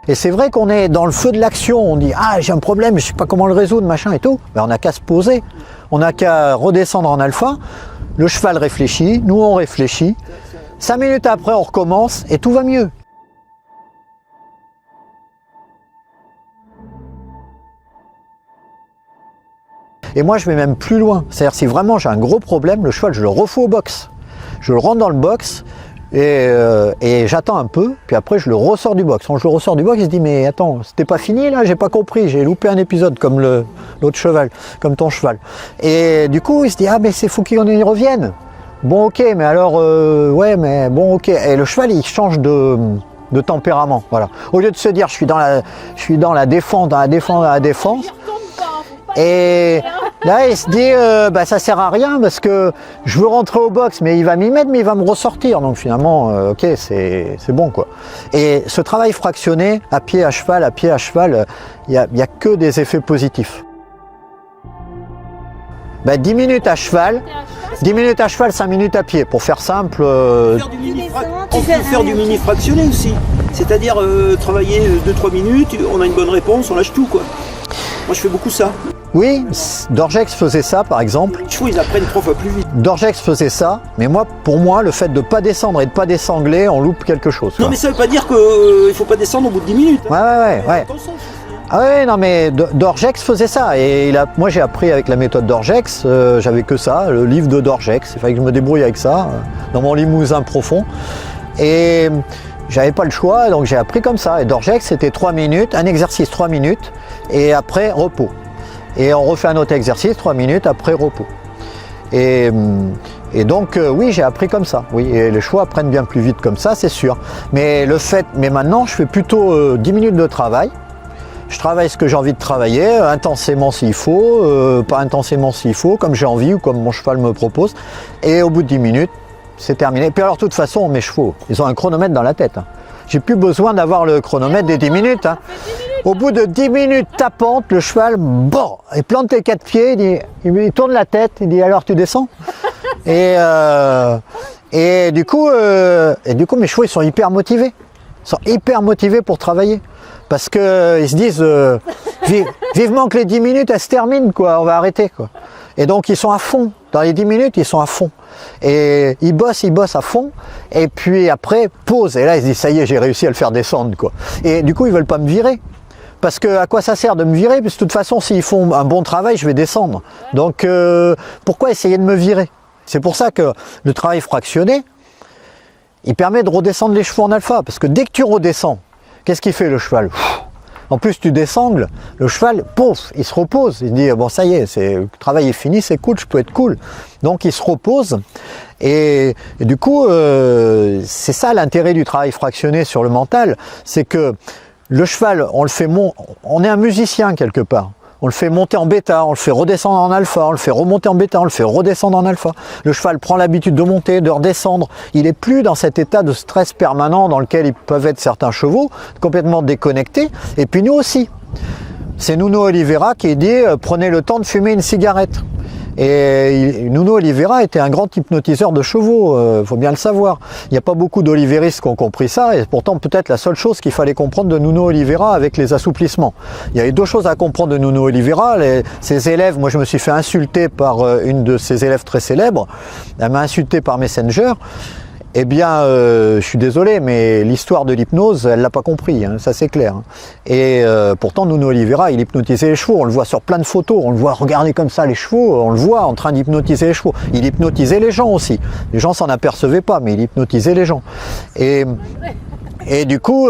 Et c'est vrai qu'on est dans le feu de l'action, on dit « Ah, j'ai un problème, je sais pas comment le résoudre, machin et tout ». Ben, on n'a qu'à se poser, on n'a qu'à redescendre en alpha, le cheval réfléchit, nous on réfléchit, 5 minutes après on recommence et tout va mieux. Et moi je vais même plus loin, c'est-à-dire si vraiment j'ai un gros problème, le cheval je le refous au box. Je le rentre dans le box et j'attends un peu, puis après je le ressors du box. Quand je le ressors du box, il se dit mais attends, c'était pas fini là, j'ai pas compris, j'ai loupé un épisode comme l'autre cheval, comme ton cheval. Et du coup il se dit ah mais c'est faut qu'il y revienne. Bon ok, mais alors ouais mais bon ok. Et le cheval il change de tempérament, voilà. Au lieu de se dire je suis dans la défense, et là, il se dit, bah, ça sert à rien parce que je veux rentrer au box, mais il va m'y mettre, mais il va me ressortir. Donc finalement, ok, c'est bon quoi. Et ce travail fractionné, à pied à cheval, il n'y a que des effets positifs. Bah, 10 minutes à cheval, 10 minutes à cheval, 5 minutes à pied, pour faire simple. On peut faire du mini fractionné aussi. C'est-à-dire travailler 2-3 minutes, on a une bonne réponse, on lâche tout quoi. Moi je fais beaucoup ça. Oui, Dorgex faisait ça par exemple. Les chevaux ils apprennent 3 fois plus vite. Dorgex faisait ça, mais moi, pour moi, le fait de ne pas descendre et de ne pas désangler, on loupe quelque chose. Non quoi. mais ça veut pas dire qu'il ne faut pas descendre au bout de 10 minutes. Ouais. Ah ouais, non mais Dorgex faisait ça. Et moi j'ai appris avec la méthode Dorgex, j'avais que ça, le livre de Dorgex. Il fallait que je me débrouille avec ça, dans mon Limousin profond. Et j'avais pas le choix, donc j'ai appris comme ça. Et Dorgex c'était 3 minutes, un exercice 3 minutes, et après repos. Et on refait un autre exercice, 3 minutes, après repos. Et donc, oui, j'ai appris comme ça. Oui, et les chevaux apprennent bien plus vite comme ça, c'est sûr. Mais maintenant, je fais plutôt 10 minutes de travail. Je travaille ce que j'ai envie de travailler, intensément s'il faut, pas intensément s'il faut, comme j'ai envie ou comme mon cheval me propose. Et au bout de 10 minutes, c'est terminé. Puis alors, de toute façon, mes chevaux, ils ont un chronomètre dans la tête. J'ai plus besoin d'avoir le chronomètre des 10 minutes. Hein. Au bout de 10 minutes tapante, le cheval, bon, il plante les 4 pieds, il tourne la tête, il dit alors tu descends. Et du coup, mes chevaux ils sont hyper motivés. Ils sont hyper motivés pour travailler. Parce qu'ils se disent vivement que les 10 minutes elles se terminent, quoi, on va arrêter. Quoi. Et donc ils sont à fond. Dans les 10 minutes, ils sont à fond. Et ils bossent à fond. Et puis après, pause. Et là, ils se disent, ça y est, j'ai réussi à le faire descendre. Quoi. Et du coup, ils ne veulent pas me virer. Parce que à quoi ça sert de me virer? Parce que de toute façon, s'ils font un bon travail, je vais descendre. Donc, pourquoi essayer de me virer? C'est pour ça que le travail fractionné, il permet de redescendre les chevaux en alpha. Parce que dès que tu redescends, qu'est-ce qu'il fait le cheval? En plus, tu désangles, le cheval, pouf, il se repose. Il dit, bon, ça y est, le travail est fini, c'est cool, je peux être cool. Donc, il se repose. Et du coup, c'est ça l'intérêt du travail fractionné sur le mental. C'est que le cheval, on est un musicien quelque part. On le fait monter en bêta, on le fait redescendre en alpha, on le fait remonter en bêta, on le fait redescendre en alpha. Le cheval prend l'habitude de monter, de redescendre. Il n'est plus dans cet état de stress permanent dans lequel ils peuvent être certains chevaux, complètement déconnectés. Et puis nous aussi. C'est Nuno Oliveira qui dit « Prenez le temps de fumer une cigarette ». Et Nuno Oliveira était un grand hypnotiseur de chevaux, faut bien le savoir. Il n'y a pas beaucoup d'olivéristes qui ont compris ça, et pourtant peut-être la seule chose qu'il fallait comprendre de Nuno Oliveira avec les assouplissements. Il y avait 2 choses à comprendre de Nuno Oliveira. Ses élèves, moi je me suis fait insulter par une de ses élèves très célèbres, elle m'a insulté par Messenger. Eh bien, je suis désolé, mais l'histoire de l'hypnose, elle l'a pas compris, hein, ça c'est clair. Et pourtant, Nuno Oliveira, il hypnotisait les chevaux, on le voit sur plein de photos, on le voit regarder comme ça les chevaux, on le voit en train d'hypnotiser les chevaux. Il hypnotisait les gens aussi. Les gens s'en apercevaient pas, mais il hypnotisait les gens. Et du coup,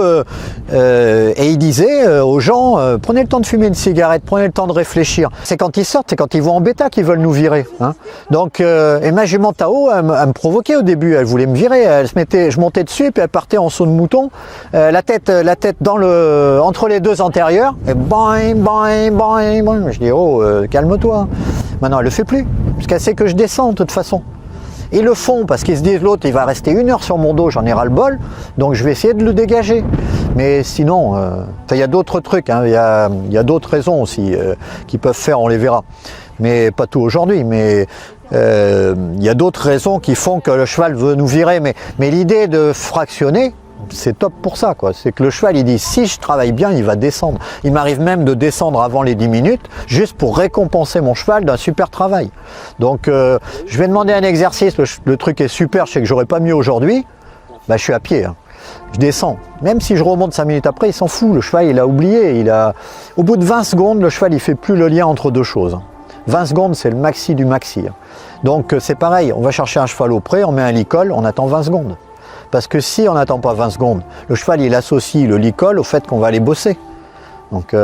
il disait aux gens, prenez le temps de fumer une cigarette, prenez le temps de réfléchir. C'est quand ils sortent, c'est quand ils vont en bêta qu'ils veulent nous virer. Hein. Donc, et ma jument Tao, elle me provoquait au début, elle voulait me virer, je montais dessus, puis elle partait en saut de mouton, la tête entre les 2 antérieurs, et boing, boing, boing, boing. Je dis, oh, calme-toi. Maintenant, elle le fait plus, parce qu'elle sait que je descends de toute façon. Ils le font parce qu'ils se disent l'autre il va rester 1 heure sur mon dos, j'en ai ras le bol, donc je vais essayer de le dégager. Mais sinon, il y a d'autres trucs, hein, il y a d'autres raisons aussi qu'ils peuvent faire, on les verra. Mais pas tout aujourd'hui, mais il y a d'autres raisons qui font que le cheval veut nous virer. Mais l'idée de fractionner, c'est top pour ça, quoi. C'est que le cheval, il dit, si je travaille bien, il va descendre. Il m'arrive même de descendre avant les 10 minutes, juste pour récompenser mon cheval d'un super travail. Donc, je vais demander un exercice, le truc est super, je sais que j'aurais pas mieux aujourd'hui, bah, je suis à pied, hein. Je descends. Même si je remonte 5 minutes après, il s'en fout, le cheval, il a oublié. Au bout de 20 secondes, le cheval, il fait plus le lien entre deux choses. 20 secondes, c'est le maxi du maxi. Donc, c'est pareil, on va chercher un cheval au pré, on met un licol, on attend 20 secondes. Parce que si on n'attend pas 20 secondes, le cheval il associe le licol au fait qu'on va aller bosser. Donc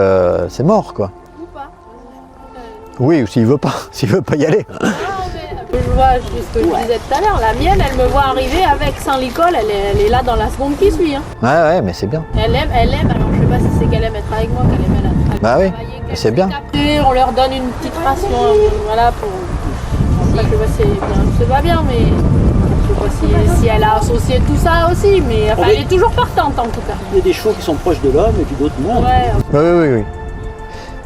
c'est mort quoi. Ou pas. Oui, ou s'il veut pas y aller. Non, mais je vois ce que je disais tout à l'heure, la mienne elle me voit arriver avec sans licol, elle est là dans la seconde qui suit. Hein. Ouais, mais c'est bien. Elle aime, alors je sais pas si c'est qu'elle aime être avec moi, qu'elle aime être Bah oui, travailler, c'est bien. Après, on leur donne une petite ration, voilà, pour... Je sais pas si c'est pas bien, mais... Je sais pas si elle a associé tout ça aussi, mais enfin, elle est toujours partante en tout cas. Il y a des chevaux qui sont proches de l'homme et puis d'autres moins. Ouais. Oui.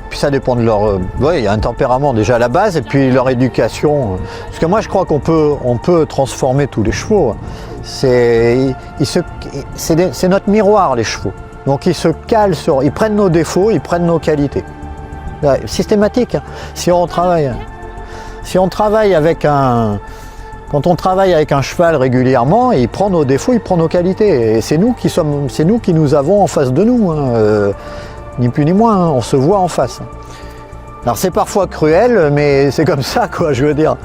Puis ça dépend de leur... il y a un tempérament déjà à la base et puis leur éducation. Parce que moi je crois qu'on peut transformer tous les chevaux. C'est notre miroir les chevaux. Donc ils se calent sur... Ils prennent nos défauts, ils prennent nos qualités. Ouais, systématique. Hein. Si on travaille avec un... Quand on travaille avec un cheval régulièrement, il prend nos défauts, il prend nos qualités. Et c'est nous qui nous avons en face de nous, hein. Ni plus ni moins, hein. On se voit en face. Alors c'est parfois cruel, mais c'est comme ça, quoi, je veux dire.